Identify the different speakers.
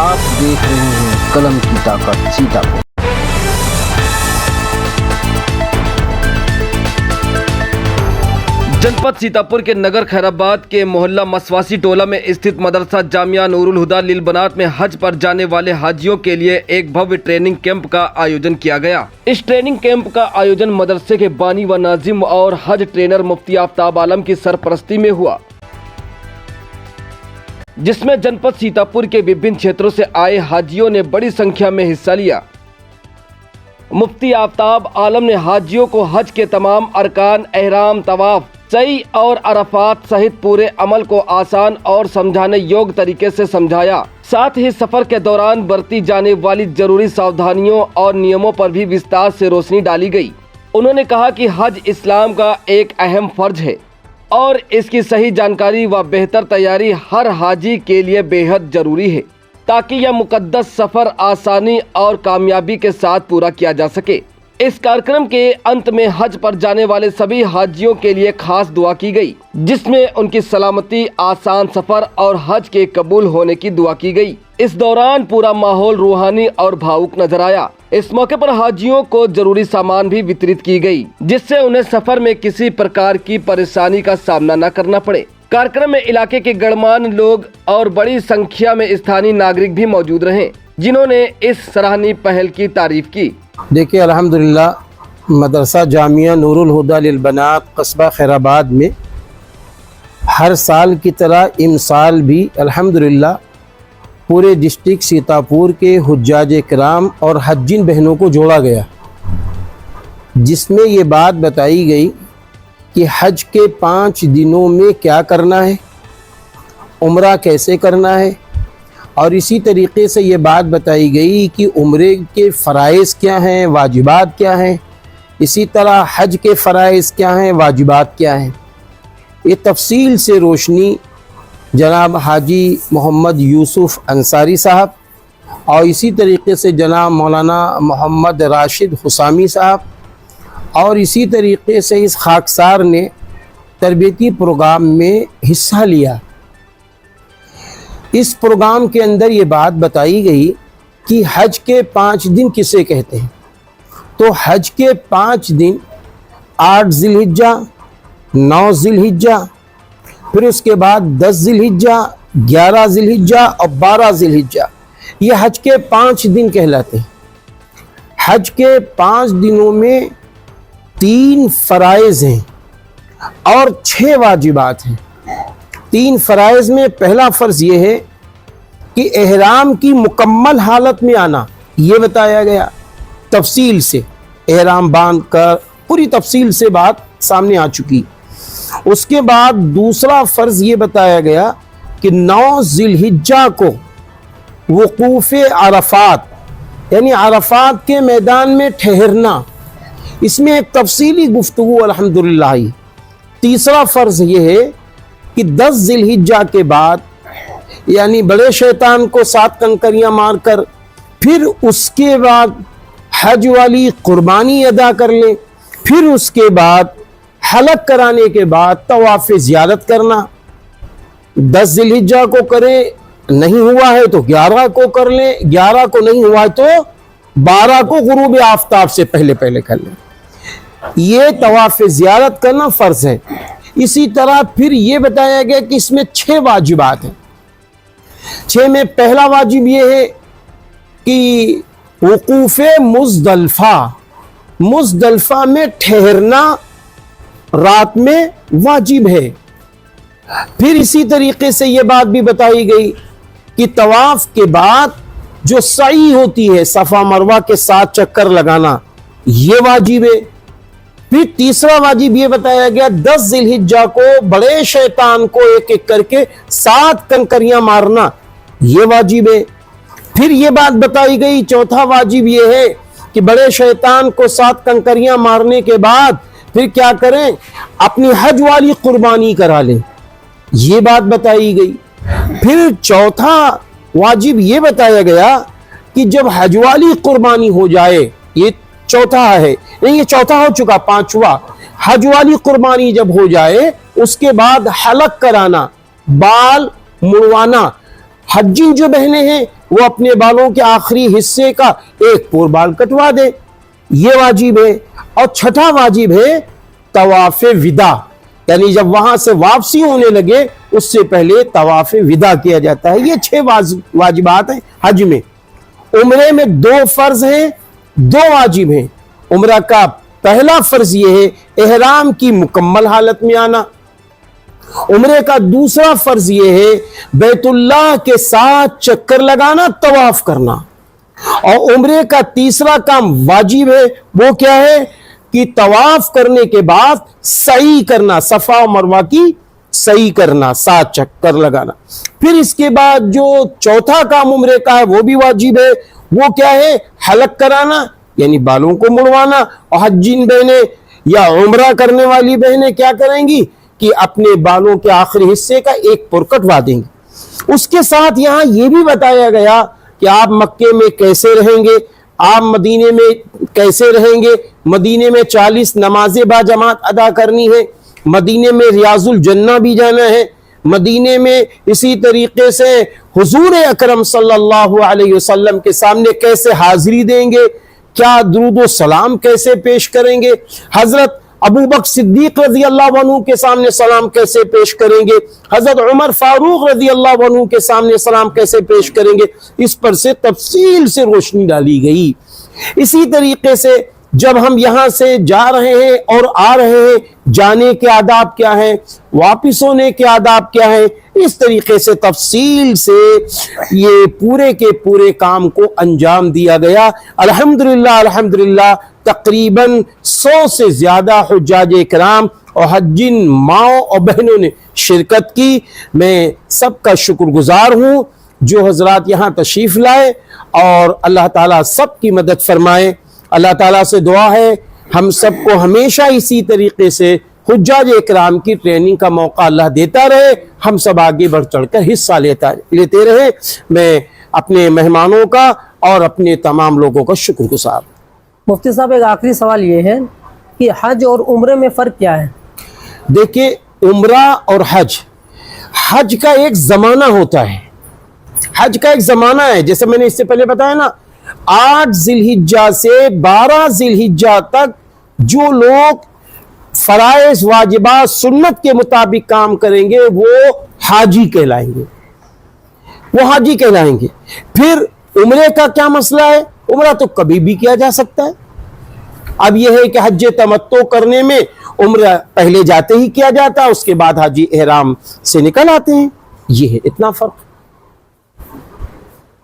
Speaker 1: آپ دیکھ رہے ہیں قلم کی طاقت سیتاپور۔
Speaker 2: जनपद सीतापुर के नगर खैराबाद के मोहल्ला मसवासी टोला में स्थित मदरसा जामिया नूरुल हुदा लिलबनात में हज पर जाने वाले हाजियों के लिए एक भव्य ट्रेनिंग कैंप का आयोजन किया गया। इस ट्रेनिंग कैंप का आयोजन मदरसे के बानी व नाजिम और हज ट्रेनर मुफ्ती आफ्ताब आलम की सरपरस्ती में हुआ, जिसमें जनपद सीतापुर के विभिन्न क्षेत्रों से आए हाजियों ने बड़ी संख्या में हिस्सा लिया। मुफ्ती आफ्ताब आलम ने हाजियों को हज के तमाम अरकान, एहराम, तवाफ, सई और अरफात सहित पूरे अमल को आसान और समझाने योग्य तरीके से समझाया। साथ ही सफर के दौरान बरती जाने वाली जरूरी सावधानियों और नियमों पर भी विस्तार से रोशनी डाली गई। उन्होंने कहा कि हज इस्लाम का एक अहम फर्ज है और इसकी सही जानकारी व बेहतर तैयारी हर हाजी के लिए बेहद जरूरी है, ताकि यह मुकद्दस सफर आसानी और कामयाबी के साथ पूरा किया जा सके। इस कार्यक्रम के अंत में हज पर जाने वाले सभी हाजियों के लिए खास दुआ की गई, जिसमें उनकी सलामती, आसान सफर और हज के कबूल होने की दुआ की गई। इस दौरान पूरा माहौल रूहानी और भावुक नजर आया। इस मौके पर हाजियों को जरूरी सामान भी वितरित की गई, जिससे उन्हें सफर में किसी प्रकार की परेशानी का सामना न करना पड़े। कार्यक्रम में इलाके के गणमान्य लोग और बड़ी संख्या में स्थानीय नागरिक भी मौजूद रहे, जिन्होंने इस सराहनीय पहल की तारीफ की।
Speaker 3: देखिए, अल्हम्दुलिल्लाह मदरसा जामिया नूरुल हुदा लिलबनात कस्बा खैराबाद में हर साल की तरह इस साल भी अल्हम्दुलिल्लाह पूरे डिस्ट्रिक्ट सीतापुर के हुज्जाज किराम और हज्जिन बहनों को जोड़ा गया, जिसमें ये बात बताई गई कि हज के 5 दिनों में क्या करना है, उम्रा कैसे करना है, और इसी तरीके से ये बात बताई गई कि उम्रे के फ़राइज़ क्या हैं, वाजिबात क्या हैं, इसी तरह हज के फ़राइज़ क्या हैं, वाजिबात क्या हैं। ये तफसील से रोशनी जनाब हाजी मोहम्मद यूसुफ़ अंसारी साहब और इसी तरीके से जनाब मौलाना मोहम्मद राशिद हुसामी साहब और इसी तरीके से इस खाकसार ने तरबियती प्रोग्राम में हिस्सा लिया। इस प्रोग्राम के अंदर ये बात बताई गई कि हज के 5 दिन किसे कहते हैं। तो हज के 5 दिन 8 ज़िलहिज्जा, 9 ज़िलहिज्जा, फिर उसके बाद 10 ज़िलहिज्जा, 11 ज़िलहिज्जा और 12 ज़िलहिज्जा, ये हज के 5 दिन कहलाते हैं। हज के 5 दिनों में 3 फ़राइज़ हैं और 6 वाजिबात हैं। 3 फ़राइज़ में पहला फ़र्ज़ ये है कि एहराम की मुकम्मल हालत में आना, ये बताया गया तफसील से, एहराम बांध कर पूरी तफसील से बात सामने आ चुकी। उसके बाद दूसरा फ़र्ज़ ये बताया गया कि 9 ज़िलहिज्जा को वक़ूफ़े अरफ़ात यानी अरफ़ात के मैदान में ठहरना, इसमें एक तफसीली गुफ्तगू अल्हम्दुलिल्लाह। तीसरा फ़र्ज़ ये है कि 10 ज़िलहिज्जा के बाद यानी बड़े शैतान को 7 कंकरियां मारकर फिर उसके बाद हज वाली कुर्बानी अदा कर लें, फिर उसके बाद हलक कराने के बाद तवाफ़ ज़ियारत करना। 10 ज़िलहिज्जा को करें, नहीं हुआ है तो 11 को कर लें, 11 को नहीं हुआ है तो 12 को गुरूब आफ्ताब से पहले कर लें। ये तवाफ़ ज़ियारत करना फ़र्ज़ है। इसी तरह फिर ये बताया गया कि इसमें 6 वाजिबात हैं। 6 में पहला वाजिब ये है कि वक़ूफ़े मुज़दलिफ़ा में ठहरना रात में वाजिब है। फिर इसी तरीके से ये बात भी बताई गई कि तवाफ़ के बाद जो सई होती है, सफ़ा मरवा के 7 चक्कर लगाना, ये वाजिब है। फिर तीसरा वाजिब ये बताया गया 10 ज़िलहिज्जा को बड़े शैतान को एक एक करके 7 कंकरियां मारना, ये वाजिब है। फिर ये बात बताई गई, चौथा वाजिब ये है कि बड़े शैतान को 7 कंकरियां मारने के बाद फिर क्या करें, अपनी हज वाली कुर्बानी करा लें, ये बात बताई गई। फिर चौथा वाजिब ये बताया गया कि जब हज वाली कुर्बानी हो जाए, ये चौथा है, नहीं ये चौथा हो चुका, 5वां, हज वाली कुर्बानी जब हो जाए उसके बाद हलक कराना, बाल मुड़वाना। हज्जी जो बहनें हैं وہ اپنے بالوں کے آخری حصے کا ایک پور بال کٹوا دے، یہ واجب ہے۔ اور چھٹا واجب ہے طواف وداع، یعنی جب وہاں سے واپسی ہونے لگے اس سے پہلے طواف وداع کیا جاتا ہے۔ یہ 6 واجبات ہیں حج میں۔ عمرے میں 2 فرض ہیں، 2 واجب ہیں۔ عمرہ کا پہلا فرض یہ ہے احرام کی مکمل حالت میں آنا۔ عمرے کا دوسرا فرض یہ ہے بیت اللہ کے ساتھ چکر لگانا، طواف کرنا۔ اور عمرے کا تیسرا کام واجب ہے، وہ کیا ہے کہ طواف کرنے کے بعد سعی کرنا، صفا و مروہ کی سعی کرنا، 7 چکر لگانا۔ پھر اس کے بعد جو چوتھا کام عمرے کا ہے وہ بھی واجب ہے، وہ کیا ہے حلق کرانا، یعنی بالوں کو مڑوانا۔ اور حجین بہنیں یا عمرہ کرنے والی بہنیں کیا کریں گی کہ اپنے بالوں کے آخری حصے کا ایک پر کٹوا دیں گے۔ اس کے ساتھ یہاں یہ بھی بتایا گیا کہ آپ مکے میں کیسے رہیں گے، آپ مدینے میں کیسے رہیں گے۔ مدینے میں 40 نمازیں با جماعت ادا کرنی ہے، مدینے میں ریاض الجنہ بھی جانا ہے، مدینے میں اسی طریقے سے حضور اکرم صلی اللہ علیہ وسلم کے سامنے کیسے حاضری دیں گے، کیا درود و سلام کیسے پیش کریں گے، حضرت ابو بکر صدیق رضی اللہ عنہ کے سامنے سلام کیسے پیش کریں گے، حضرت عمر فاروق رضی اللہ عنہ کے سامنے سلام کیسے پیش کریں گے، اس پر سے تفصیل سے روشنی ڈالی گئی۔ اسی طریقے سے جب ہم یہاں سے جا رہے ہیں اور آ رہے ہیں، جانے کے آداب کیا ہیں، واپس ہونے کے آداب کیا ہیں، اس طریقے سے تفصیل سے یہ پورے کے پورے کام کو انجام دیا گیا۔ الحمدللہ تقریباً 100 سے زیادہ حجاج کرام اور حجین ماؤں اور بہنوں نے شرکت کی۔ میں سب کا شکر گزار ہوں جو حضرات یہاں تشریف لائے، اور اللہ تعالیٰ سب کی مدد فرمائے۔ اللہ تعالیٰ سے دعا ہے ہم سب کو ہمیشہ اسی طریقے سے حجاج اکرام کی ٹریننگ کا موقع اللہ دیتا رہے، ہم سب آگے بڑھ چڑھ کر حصہ لیتے رہے۔ میں اپنے مہمانوں کا اور اپنے تمام لوگوں کا شکر گزار ہوں۔
Speaker 4: مفتی صاحب ایک آخری سوال یہ ہے کہ حج اور عمرے میں فرق کیا ہے؟
Speaker 3: دیکھیں عمرہ اور حج کا ایک زمانہ ہوتا ہے، حج کا ایک زمانہ ہے، جیسے میں نے اس سے پہلے بتایا نا 8 ذی الحجہ سے 12 ذی الحجہ تک جو لوگ فرائض واجبات سنت کے مطابق کام کریں گے وہ حاجی کہلائیں گے، وہ حاجی کہلائیں گے۔ پھر عمرے کا کیا مسئلہ ہے؟ عمرہ تو کبھی بھی کیا جا سکتا ہے۔ اب یہ ہے کہ حج تمتع کرنے میں عمرہ پہلے جاتے ہی کیا جاتا ہے، اس کے بعد حاجی احرام سے نکل آتے ہیں، یہ ہے اتنا فرق۔